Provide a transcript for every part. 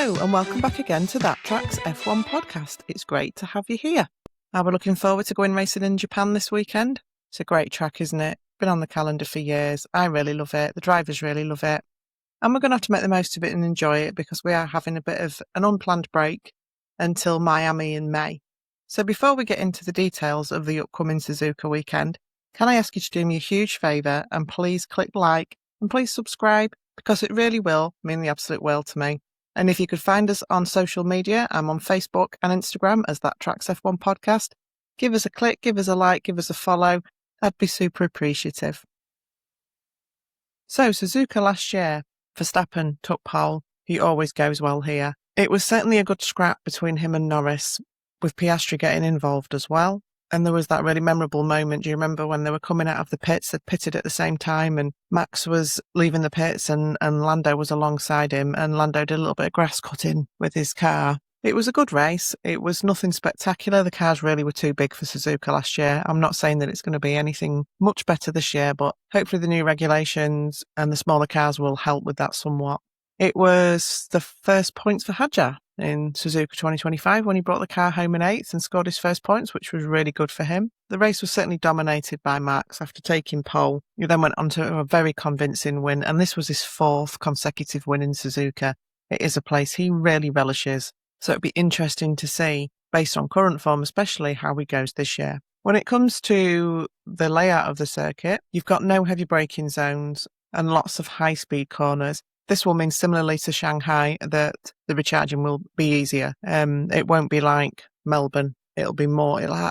Hello and welcome back again to That Track's F1 podcast. It's great to have you here. We're looking forward to going racing in Japan this weekend. It's a great track, isn't it? Been on the calendar for years. I really love it. The drivers really love it. And we're going to have to make the most of it and enjoy it because we are having a bit of an unplanned break until Miami in May. So before we get into the details of the upcoming Suzuka weekend, can I ask you to do me a huge favour and please click like and please subscribe because it really will mean the absolute world to me. And if you could find us on social media, I'm on Facebook and Instagram as That Tracks F1 Podcast. Give us a click, give us a like, give us a follow. I'd be super appreciative. So, Suzuka last year, Verstappen took pole. He always goes well here. It was certainly a good scrap between him and Norris, with Piastri getting involved as well. And there was that really memorable moment. Do you remember when they were coming out of the pits? They pitted at the same time and Max was leaving the pits and Lando was alongside him and Lando did a little bit of grass cutting with his car. It was a good race. It was nothing spectacular. The cars really were too big for Suzuka last year. I'm not saying that it's going to be anything much better this year, but hopefully the new regulations and the smaller cars will help with that somewhat. It was the first points for Hadjar in Suzuka 2025 when he brought the car home in 8th and scored his first points, which was really good for him. The race was certainly dominated by Max after taking pole. He then went on to a very convincing win, and this was his 4th consecutive win in Suzuka. It is a place he really relishes, so it'd be interesting to see, based on current form especially, how he goes this year. When it comes to the layout of the circuit, you've got no heavy braking zones and lots of high-speed corners. This will mean similarly to Shanghai that the recharging will be easier. It won't be like Melbourne. It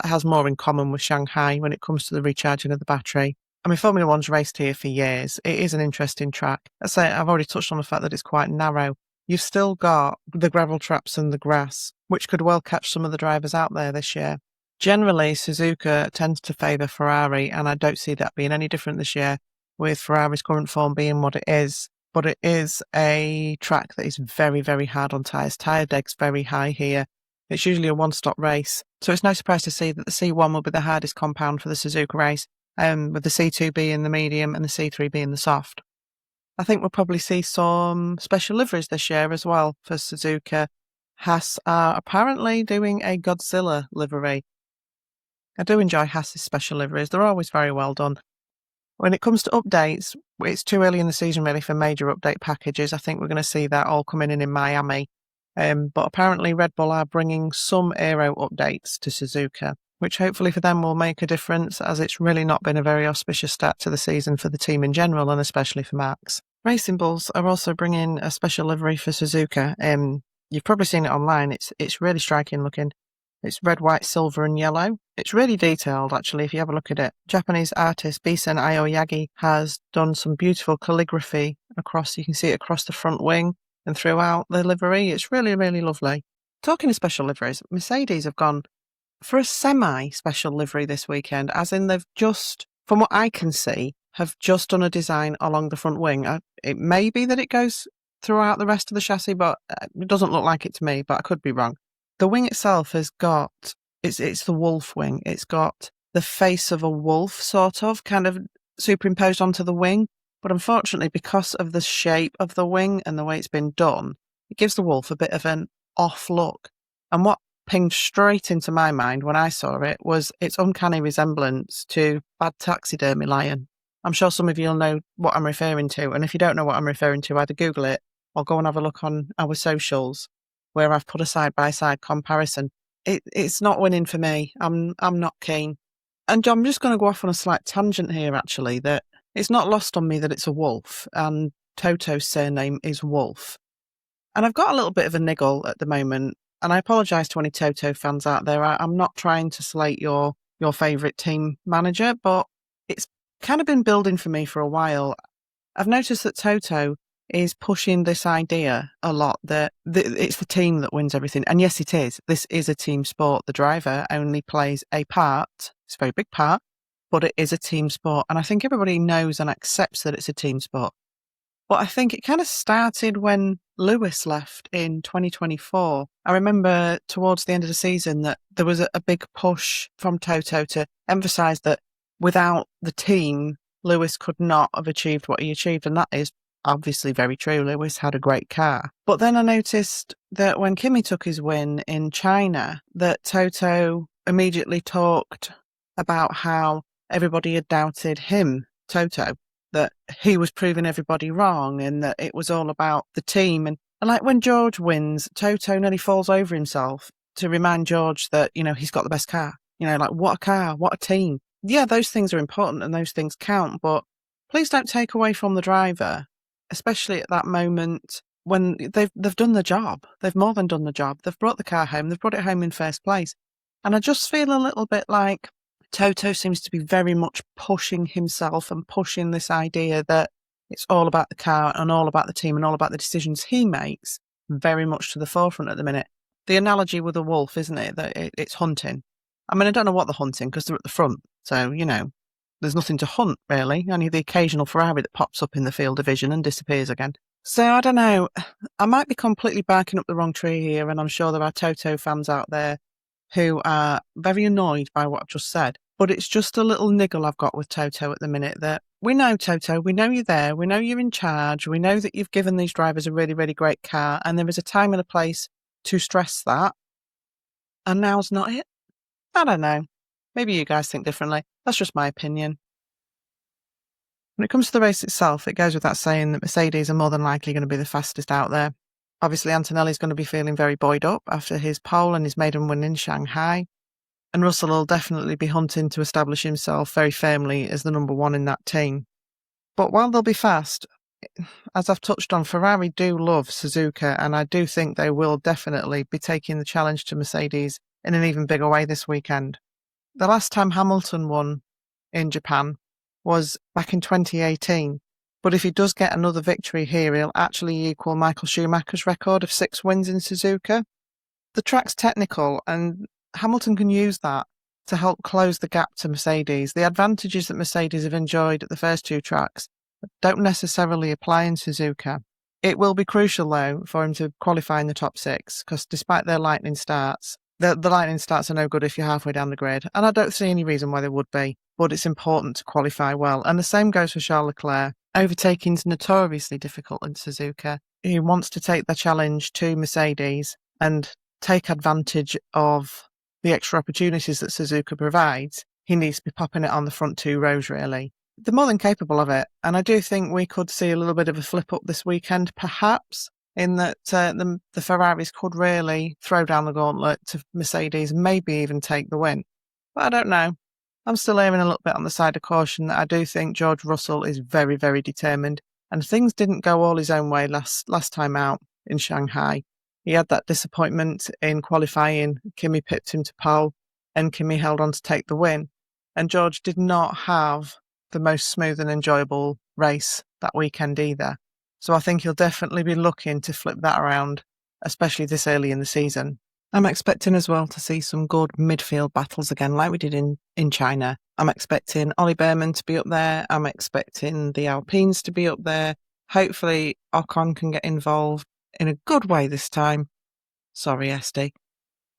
has more in common with Shanghai when it comes to the recharging of the battery. I mean, Formula One's raced here for years. It is an interesting track. I've already touched on the fact that it's quite narrow. You've still got the gravel traps and the grass, which could well catch some of the drivers out there this year. Generally, Suzuka tends to favour Ferrari, and I don't see that being any different this year, with Ferrari's current form being what it is. But it is a track that is very, very hard on tyres. Tyre deg's very high here. It's usually a one-stop race. So it's no surprise to see that the C1 will be the hardest compound for the Suzuka race, with the C2 being the medium and the C3 being the soft. I think we'll probably see some special liveries this year as well for Suzuka. Haas are apparently doing a Godzilla livery. I do enjoy Haas's special liveries. They're always very well done. When it comes to updates, it's too early in the season really for major update packages. I think we're going to see that all coming in Miami. But apparently Red Bull are bringing some aero updates to Suzuka, which hopefully for them will make a difference, as it's really not been a very auspicious start to the season for the team in general and especially for Max. Racing Bulls are also bringing a special livery for Suzuka. You've probably seen it online. It's really striking looking. It's red, white, silver and yellow. It's really detailed, actually, if you have a look at it. Japanese artist Bisen Aoyagi has done some beautiful calligraphy across. You can see it across the front wing and throughout the livery. It's really, really lovely. Talking of special liveries, Mercedes have gone for a semi-special livery this weekend, as in they've just, from what I can see, have just done a design along the front wing. It may be that it goes throughout the rest of the chassis, but it doesn't look like it to me, but I could be wrong. The wing itself has got, it's the wolf wing. It's got the face of a wolf, sort of, kind of superimposed onto the wing. But unfortunately, because of the shape of the wing and the way it's been done, it gives the wolf a bit of an off look. And what pinged straight into my mind when I saw it was its uncanny resemblance to bad taxidermy lion. I'm sure some of you will know what I'm referring to. And if you don't know what I'm referring to, either Google it or go and have a look on our socials, where I've put a side-by-side comparison. It's not winning for me. I'm not keen. And I'm just going to go off on a slight tangent here, actually, that it's not lost on me that it's a wolf, and Toto's surname is Wolf. And I've got a little bit of a niggle at the moment, and I apologise to any Toto fans out there. I'm not trying to slate your favourite team manager, but it's kind of been building for me for a while. I've noticed that Toto is pushing this idea a lot that it's the team that wins everything. And yes, it is. This is a team sport. The driver only plays a part. It's a very big part, but it is a team sport. And I think everybody knows and accepts that it's a team sport. But I think it kind of started when Lewis left in 2024. I remember towards the end of the season that there was a big push from Toto to emphasise that without the team, Lewis could not have achieved what he achieved. And that is obviously very true. Lewis had a great car. But then I noticed that when Kimi took his win in China, that Toto immediately talked about how everybody had doubted him, Toto, that he was proving everybody wrong and that it was all about the team. And like when George wins, Toto nearly falls over himself to remind George that, he's got the best car. Like what a car, what a team. Yeah, those things are important and those things count, but please don't take away from the driver, especially at that moment when they've done the job. They've more than done the job. They've brought the car home. They've brought it home in first place. And I just feel a little bit like Toto seems to be very much pushing himself and pushing this idea that it's all about the car and all about the team and all about the decisions he makes very much to the forefront at the minute. The analogy with a wolf, isn't it? That it's hunting. I mean, I don't know what they're hunting because they're at the front. So, there's nothing to hunt, really. Only the occasional Ferrari that pops up in the field of vision and disappears again. So, I don't know. I might be completely barking up the wrong tree here, and I'm sure there are Toto fans out there who are very annoyed by what I've just said. But it's just a little niggle I've got with Toto at the minute that we know, Toto, we know you're there, we know you're in charge, we know that you've given these drivers a really, really great car, and there is a time and a place to stress that. And now's not it. I don't know. Maybe you guys think differently. That's just my opinion. When it comes to the race itself, it goes without saying that Mercedes are more than likely going to be the fastest out there. Obviously, Antonelli's going to be feeling very buoyed up after his pole and his maiden win in Shanghai. And Russell will definitely be hunting to establish himself very firmly as the number one in that team. But while they'll be fast, as I've touched on, Ferrari do love Suzuka, and I do think they will definitely be taking the challenge to Mercedes in an even bigger way this weekend. The last time Hamilton won in Japan was back in 2018. But if he does get another victory here, he'll actually equal Michael Schumacher's record of 6 wins in Suzuka. The track's technical, and Hamilton can use that to help close the gap to Mercedes. The advantages that Mercedes have enjoyed at the first 2 tracks don't necessarily apply in Suzuka. It will be crucial, though, for him to qualify in the top 6, because despite their lightning starts, the lightning starts are no good if you're halfway down the grid, and I don't see any reason why they would be, but it's important to qualify well. And the same goes for Charles Leclerc. Overtaking's notoriously difficult in Suzuka. He wants to take the challenge to Mercedes and take advantage of the extra opportunities that Suzuka provides. He needs to be popping it on the front 2 rows, really. They're more than capable of it, and I do think we could see a little bit of a flip-up this weekend, perhaps, in that the Ferraris could really throw down the gauntlet to Mercedes and maybe even take the win. But I don't know. I'm still erring a little bit on the side of caution that I do think George Russell is very, very determined, and things didn't go all his own way last time out in Shanghai. He had that disappointment in qualifying. Kimi pipped him to pole, and Kimi held on to take the win. And George did not have the most smooth and enjoyable race that weekend either. So I think he'll definitely be looking to flip that around, especially this early in the season. I'm expecting as well to see some good midfield battles again, like we did in China. I'm expecting Ollie Behrman to be up there. I'm expecting the Alpines to be up there. Hopefully Ocon can get involved in a good way this time. Sorry, Esty.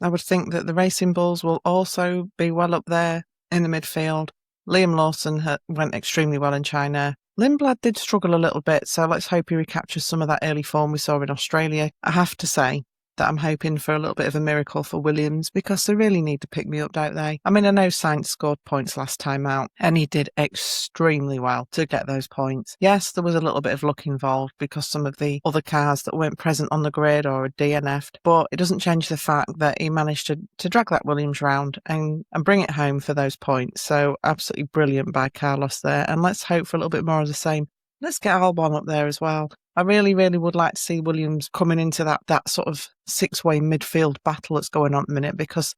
I would think that the Racing Bulls will also be well up there in the midfield. Liam Lawson went extremely well in China. Lindblad did struggle a little bit, so let's hope he recaptures some of that early form we saw in Australia. I have to say that I'm hoping for a little bit of a miracle for Williams, because they really need to pick me up, don't they? I mean, I know Sainz scored points last time out, and he did extremely well to get those points. Yes, there was a little bit of luck involved because some of the other cars that weren't present on the grid or DNF'd, but it doesn't change the fact that he managed to drag that Williams round and bring it home for those points. So absolutely brilliant by Carlos there, and let's hope for a little bit more of the same. Let's get Albon up there as well. I really, really would like to see Williams coming into that sort of 6-way midfield battle that's going on at the minute, because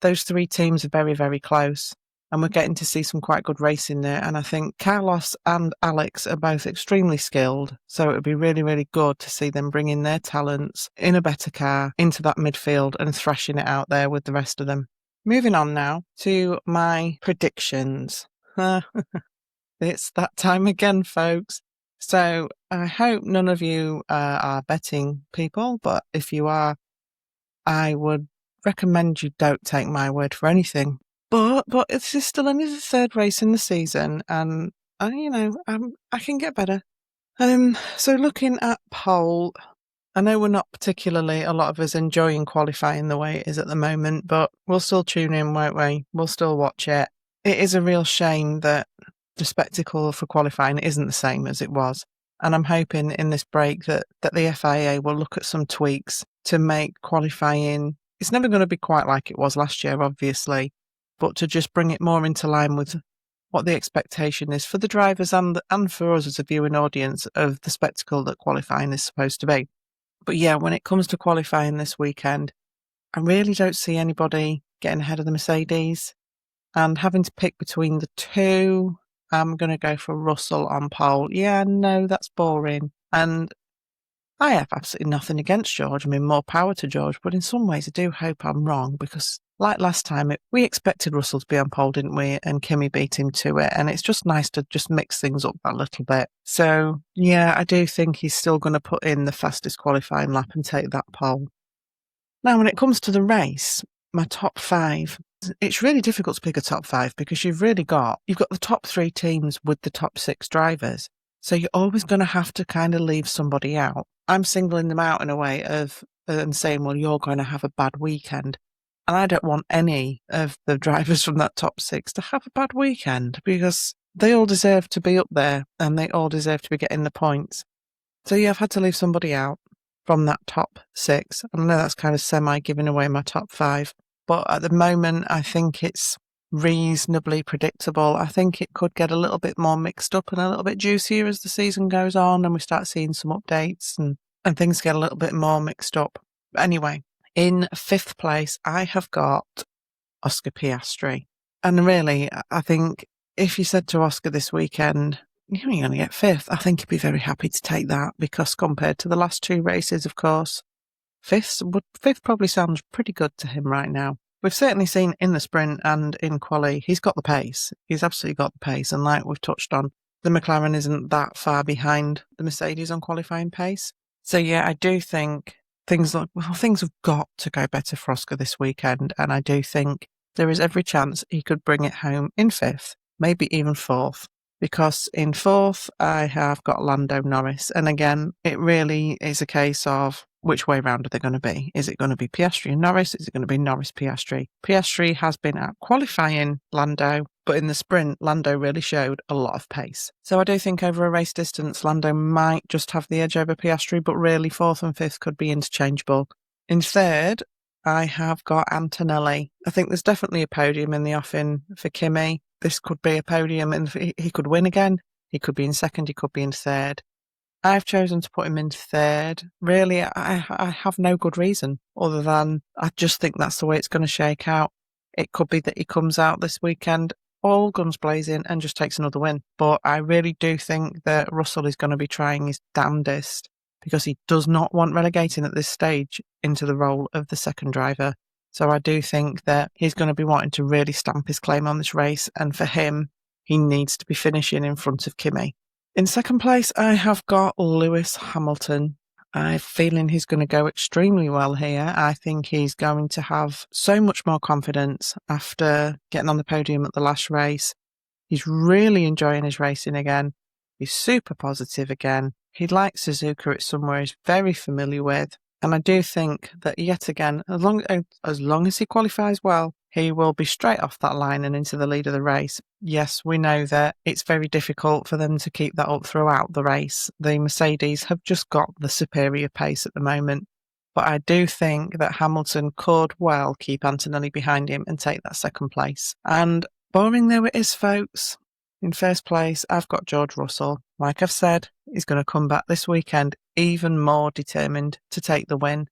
those 3 teams are very, very close and we're getting to see some quite good racing there. And I think Carlos and Alex are both extremely skilled. So it would be really, really good to see them bringing their talents in a better car into that midfield and thrashing it out there with the rest of them. Moving on now to my predictions. It's that time again, folks. So I hope none of you are betting people, but if you are, I would recommend you don't take my word for anything. But this is still only the 3rd race in the season, and I can get better. So looking at pole, I know we're not particularly, a lot of us, enjoying qualifying the way it is at the moment, but we'll still tune in, won't we? We'll still watch it. It is a real shame that the spectacle for qualifying isn't the same as it was. And I'm hoping in this break that the FIA will look at some tweaks to make qualifying, it's never going to be quite like it was last year, obviously, but to just bring it more into line with what the expectation is for the drivers and for us as a viewing audience of the spectacle that qualifying is supposed to be. But yeah, when it comes to qualifying this weekend, I really don't see anybody getting ahead of the Mercedes. And having to pick between the two, I'm going to go for Russell on pole. Yeah, no, that's boring. And I have absolutely nothing against George. I mean, more power to George. But in some ways, I do hope I'm wrong because, like last time, we expected Russell to be on pole, didn't we? And Kimi beat him to it. And it's just nice to just mix things up a little bit. So, yeah, I do think he's still going to put in the fastest qualifying lap and take that pole. Now, when it comes to the race, my top five, it's really difficult to pick a top five because you've got the top three teams with the top six drivers. So you're always going to have to kind of leave somebody out. I'm singling them out in a way of and saying, well, you're going to have a bad weekend. And I don't want any of the drivers from that top six to have a bad weekend because they all deserve to be up there and they all deserve to be getting the points. So yeah, I've had to leave somebody out from that top six. I know that's kind of semi-giving away my top five, but at the moment, I think it's reasonably predictable. I think it could get a little bit more mixed up and a little bit juicier as the season goes on and we start seeing some updates and things get a little bit more mixed up. But anyway, in fifth place, I have got Oscar Piastri. And really, I think if you said to Oscar this weekend, you're going to get fifth, I think he'd be very happy to take that because compared to the last two races, of course, fifth probably sounds pretty good to him right now. We've certainly seen in the sprint and in quali, he's got the pace. He's absolutely got the pace. And like we've touched on, the McLaren isn't that far behind the Mercedes on qualifying pace. So yeah, I do think things have got to go better for Oscar this weekend. And I do think there is every chance he could bring it home in fifth, maybe even fourth. Because in fourth, I have got Lando Norris. And again, it really is a case of which way round are they going to be? Is it going to be Piastri and Norris? Is it going to be Norris Piastri? Piastri has been out qualifying Lando, but in the sprint, Lando really showed a lot of pace. So I do think over a race distance, Lando might just have the edge over Piastri, but really fourth and fifth could be interchangeable. In third, I have got Antonelli. I think there's definitely a podium in the offing for Kimi. This could be a podium and he could win again. He could be in second, he could be in third. I've chosen to put him in third. Really, I have no good reason other than I just think that's the way it's going to shake out. It could be that he comes out this weekend all guns blazing and just takes another win. But I really do think that Russell is going to be trying his damnedest because he does not want relegating at this stage into the role of the second driver. So I do think that he's going to be wanting to really stamp his claim on this race. And for him, he needs to be finishing in front of Kimi. In second place, I have got Lewis Hamilton. I'm feeling he's going to go extremely well here. I think he's going to have so much more confidence after getting on the podium at the last race. He's really enjoying his racing again. He's super positive again. He likes Suzuka. It's somewhere he's very familiar with. And I do think that yet again, as long as he qualifies well, he will be straight off that line and into the lead of the race. Yes, we know that it's very difficult for them to keep that up throughout the race. The Mercedes have just got the superior pace at the moment. But I do think that Hamilton could well keep Antonelli behind him and take that second place. And boring though it is, folks, in first place, I've got George Russell. Like I've said, he's going to come back this weekend even more determined to take the win.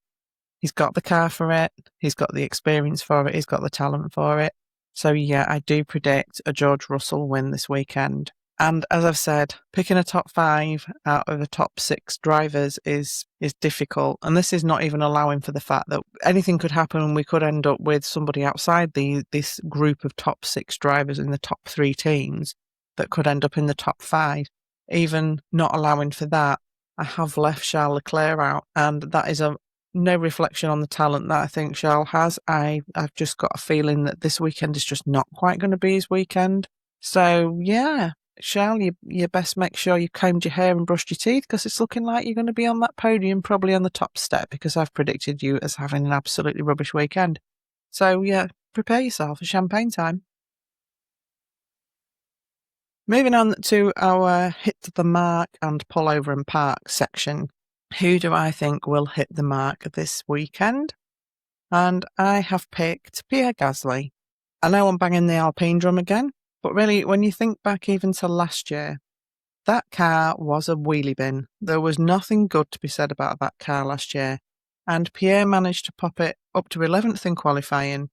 He's got the car for it. He's got the experience for it. He's got the talent for it. So yeah, I do predict a George Russell win this weekend. And as I've said, picking a top five out of the top six drivers is difficult. And this is not even allowing for the fact that anything could happen and we could end up with somebody outside this group of top six drivers in the top three teams that could end up in the top five. Even not allowing for that, I have left Charles Leclerc out, and that is no reflection on the talent that I think Charles has. I've just got a feeling that this weekend is just not quite going to be his weekend. So yeah, Shell, you best make sure you combed your hair and brushed your teeth, because it's looking like you're going to be on that podium, probably on the top step, because I've predicted you as having an absolutely rubbish weekend. So, yeah, prepare yourself for champagne time. Moving on to our hit the mark and pull over and park section. Who do I think will hit the mark this weekend? And I have picked Pierre Gasly. I know I'm banging the Alpine drum again, but really, when you think back even to last year, that car was a wheelie bin. There was nothing good to be said about that car last year. And Pierre managed to pop it up to 11th in qualifying,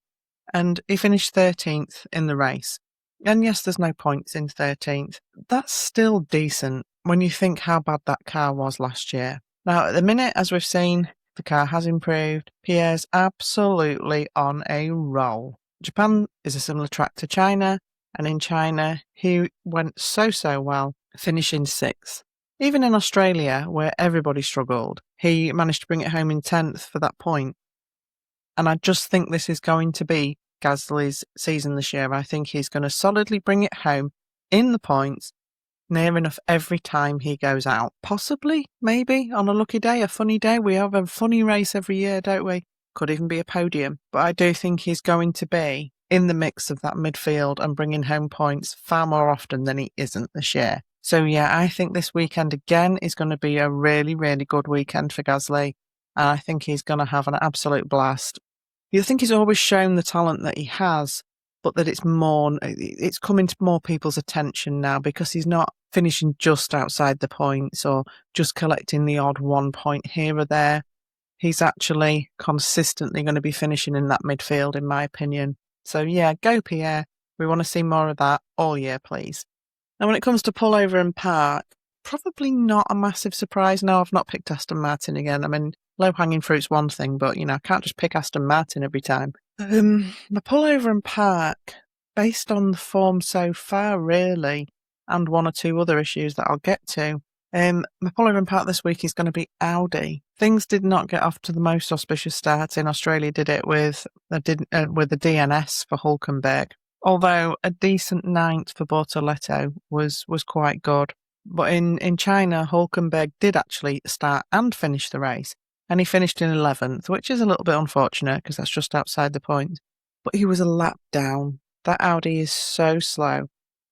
and he finished 13th in the race. And yes, there's no points in 13th. That's still decent when you think how bad that car was last year. Now, at the minute, as we've seen, the car has improved. Pierre's absolutely on a roll. Japan is a similar track to China, and in China, he went so well, finishing 6th. Even in Australia, where everybody struggled, he managed to bring it home in 10th for that point. And I just think this is going to be Gasly's season this year. I think he's going to solidly bring it home in the points, near enough every time he goes out. Possibly, maybe, on a lucky day, a funny day. We have a funny race every year, don't we? Could even be a podium. But I do think he's going to be in the mix of that midfield and bringing home points far more often than he isn't this year. So yeah, I think this weekend again is going to be a really, really good weekend for Gasly. And I think he's going to have an absolute blast. You think he's always shown the talent that he has, but that it's coming to more people's attention now, because he's not finishing just outside the points or just collecting the odd 1 point here or there. He's actually consistently going to be finishing in that midfield, in my opinion. So yeah, go Pierre. We want to see more of that all year, please. Now, when it comes to pullover and park, probably not a massive surprise. No, I've not picked Aston Martin again. I mean, low-hanging fruit's one thing, but, I can't just pick Aston Martin every time. My pullover and park, based on the form so far, really, and one or two other issues that I'll get to, my pullover and park this week is going to be Audi. Things did not get off to the most auspicious start in Australia, did it, with the DNS for Hulkenberg. Although a decent 9th for Bortoletto was quite good. But in China, Hulkenberg did actually start and finish the race. And he finished in 11th, which is a little bit unfortunate because that's just outside the point. But he was a lap down. That Audi is so slow.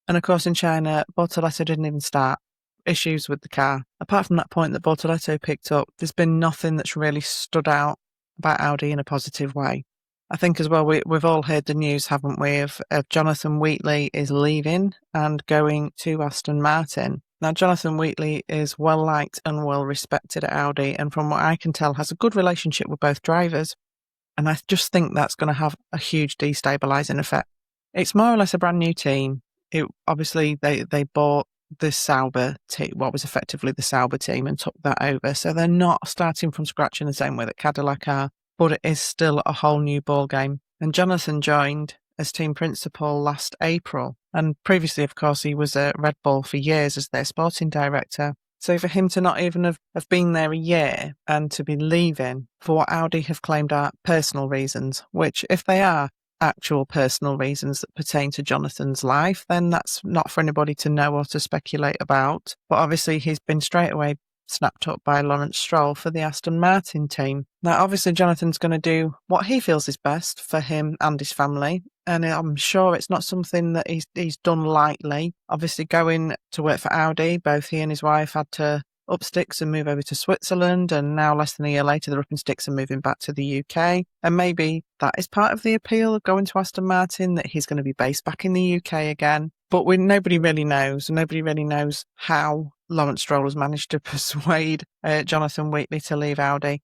And of course in China, Bortoletto didn't even start. Issues with the car. Apart from that point that Bortoletto picked up, there's been nothing that's really stood out about Audi in a positive way. I think as well, we've all heard the news, haven't we, of Jonathan Wheatley is leaving and going to Aston Martin. Now, Jonathan Wheatley is well liked and well respected at Audi, and from what I can tell, has a good relationship with both drivers. And I just think that's going to have a huge destabilising effect. It's more or less a brand new team. Obviously, they bought the Sauber team, what was effectively the Sauber team, and took that over. So they're not starting from scratch in the same way that Cadillac are, but it is still a whole new ball game. And Jonathan joined as team principal last April. And previously, of course, he was at Red Bull for years as their sporting director. So for him to not even have been there a year and to be leaving for what Audi have claimed are personal reasons, which if they are actual personal reasons that pertain to Jonathan's life, then that's not for anybody to know or to speculate about. But obviously he's been straight away snapped up by Lawrence Stroll for the Aston Martin team. Now, obviously, Jonathan's going to do what he feels is best for him and his family, and I'm sure it's not something that he's done lightly. Obviously, going to work for Audi, both he and his wife had to up sticks and move over to Switzerland, and now less than a year later, they're up in sticks and moving back to the UK. And maybe that is part of the appeal of going to Aston Martin, that he's going to be based back in the UK again. But nobody really knows. Nobody really knows how Lawrence Stroll has managed to persuade Jonathan Wheatley to leave Audi.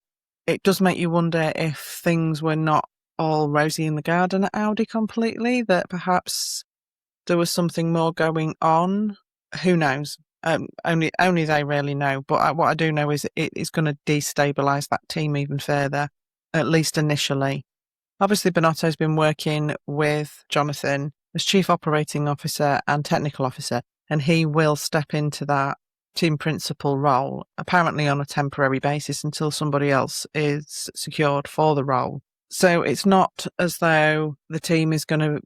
It does make you wonder if things were not all rosy in the garden at Audi completely, that perhaps there was something more going on. Who knows? Only they really know. But what I do know is it is going to destabilise that team even further, at least initially. Obviously, Binotto's been working with Jonathan as Chief Operating Officer and Technical Officer, and he will step into that team principal role, apparently on a temporary basis until somebody else is secured for the role. So it's not as though the team is going to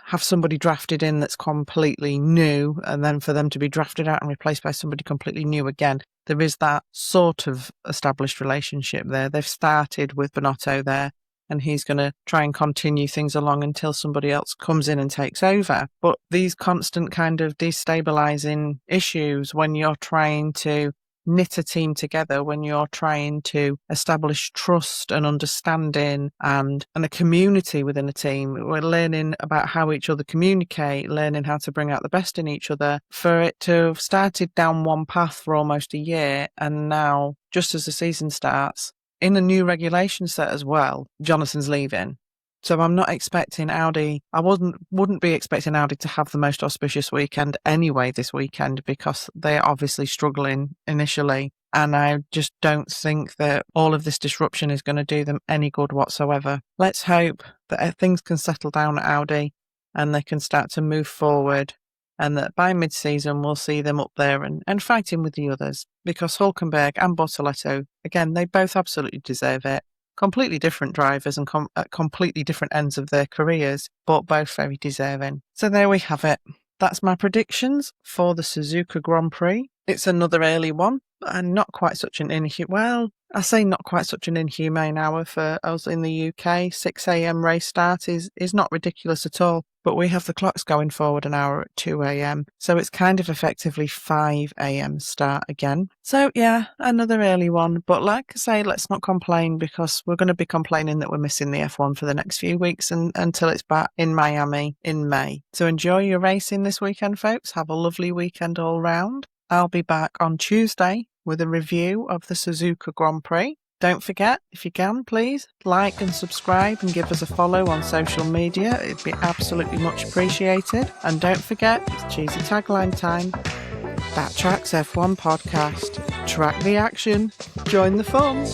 have somebody drafted in that's completely new, and then for them to be drafted out and replaced by somebody completely new again. There is that sort of established relationship there. They've started with Bonotto there, and he's going to try and continue things along until somebody else comes in and takes over. But these constant kind of destabilizing issues when you're trying to knit a team together, when you're trying to establish trust and understanding and a community within a team. We're learning about how each other communicate, learning how to bring out the best in each other. For it to have started down one path for almost a year, and now, just as the season starts, in a new regulation set as well, Jonathan's leaving. So I'm not expecting Audi. I wouldn't be expecting Audi to have the most auspicious weekend anyway this weekend, because they're obviously struggling initially. And I just don't think that all of this disruption is going to do them any good whatsoever. Let's hope that things can settle down at Audi and they can start to move forward, and that by mid-season we'll see them up there and fighting with the others, because Hülkenberg and Bortoleto, again, they both absolutely deserve it. Completely different drivers and at completely different ends of their careers, but both very deserving. So there we have it. That's my predictions for the Suzuka Grand Prix. It's another early one, and not quite such an not quite such an inhumane hour for us in the UK. 6 a.m. race start is not ridiculous at all, but we have the clocks going forward an hour at 2 a.m. So it's kind of effectively 5 a.m. start again. So yeah, another early one. But like I say, let's not complain, because we're going to be complaining that we're missing the F1 for the next few weeks until it's back in Miami in May. So enjoy your racing this weekend, folks. Have a lovely weekend all round. I'll be back on Tuesday with a review of the Suzuka Grand Prix. Don't forget, if you can, please like and subscribe and give us a follow on social media. It'd be absolutely much appreciated. And don't forget, it's cheesy tagline time. That Tracks F1 podcast. Track the action. Join the fun.